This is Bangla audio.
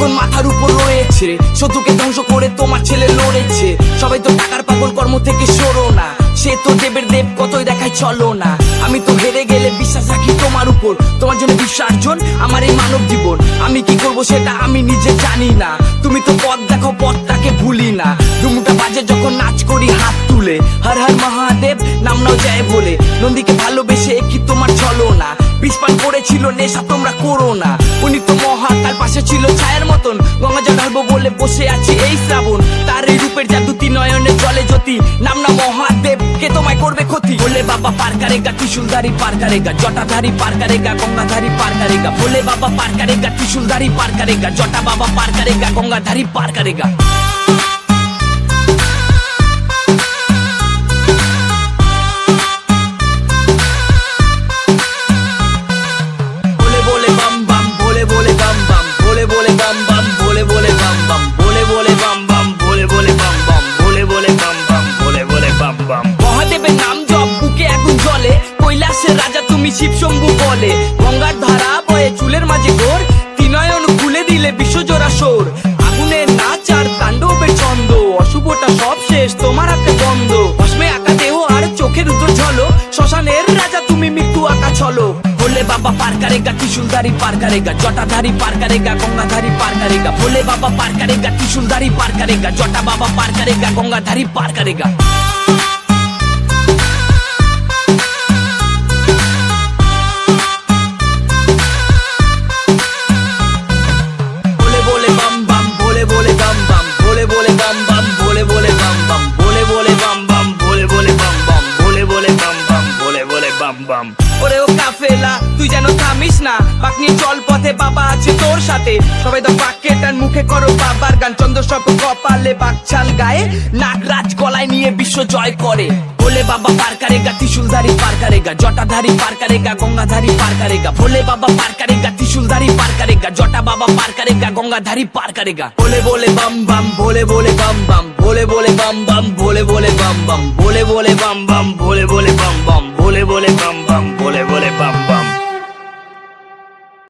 এখন মাথার উপর রয়েছে, শত্রুকে ধ্বংস করে তোমার ছেলে লড়েছে। সবাই তো টাকার পাগল, কর্ম থেকে সরো না, সে তো দেবের দেব, কতই দেখায় চলো না। আমি তো হেরে গেলে বিশ্বাস রাখি তোমার উপর, তোমার জন্য বিসর্জন আমার এই মানব জীবন। আমি কি করব সেটা আমি নিজে জানি না, তুমি তো পথ দেখো, পথটাকে ভুলি না। ডুমুটা বাজে যখন নাচ করি হাত তুলে, হর হর মহাদেব নাম নাও যায় বলে। নন্দীকে ভালোবেসে কি তোমার চলো না, বিষপান করেছিল নেশা তোমরা করো না। উনি তো মহাকাল, পাশে ছিল ছায়ার মতন, গঙ্গা জল ঢালবো বলে বসে আছি এই শ্রাবণ। তার এই রূপের জাদুতি নয়নে জলে জ্যোতি, নাম না মহাদেব, কে তোমায় করবে ক্ষতি। বলে বাবা পার করেগা, ত্রিশূলধারী পার করেগা, জটাধারী পার করেগা, গঙ্গাধারী পার করেগা। বলে বাবা পার করেগা, ত্রিশূলধারী পার করেগা, জটা বাবা পার করেগা, গঙ্গাধারী পার করেগা। মহাদেবের নাম জপ বুকে আগুন জ্বলে, কৈলাসের রাজা তুমি শিব শম্ভু বলে। গঙ্গার ধারা বয়ে চুলের মাঝে ঘোর, তিনয়ন খুলে দিলে বিশ্বজোড়া সোর। আগুনের নাচ আর তাণ্ডবের ছন্দ, অশুভটা সব শেষ তোমার হাতে বন্ধ। ভস্মে আঁকা দেহ আর চোখের উজ্জ্বল ঝলক, শ্মশানের রাজা তুমি মৃত্যু আঁকা ছলো। বলে বাবা পার করেগা, ত্রিশূলধারী পার করেগা, জটাধারী পার করেগা, গঙ্গাধারী পার করেগা। বলে বাবা পার করেগা, ত্রিশূলধারী পার করেগা, জটা বাবা পার করেগা, গঙ্গাধারী পার করেগা। ওরে ও কাফেলা তুই যেন থামিস না, বাক নিয়ে চল পথে, বাবা আছে তোর সাথে। সবাই তো বাক্যে টান, মুখে করো বাবার গান, চন্দ্র সব কপালে বাকছাল গায়ে, নাগরাজ গলায় নিয়ে বিশ্ব জয় করে। বলে বাবা পার করেগা, ত্রিশূলধারী পার করেগা, জটাধারী পার করেগা, গঙ্গাধারী পার করেগা। বলে বাবা পার করেগা, ত্রিশূলধারী পার করেগা, জটা বাবা পার করেগা, গঙ্গাধারী পার করেগা। বলে বলে বাম বাম, বলে বলে বাম বাম, বলে বলে বাম বাম, বলে বলে বাম বাম, বলে বলে বাম বাম, বলে বলে বাম বাম, বলে বলে বাম বাম, বলে বলে বাম বাম।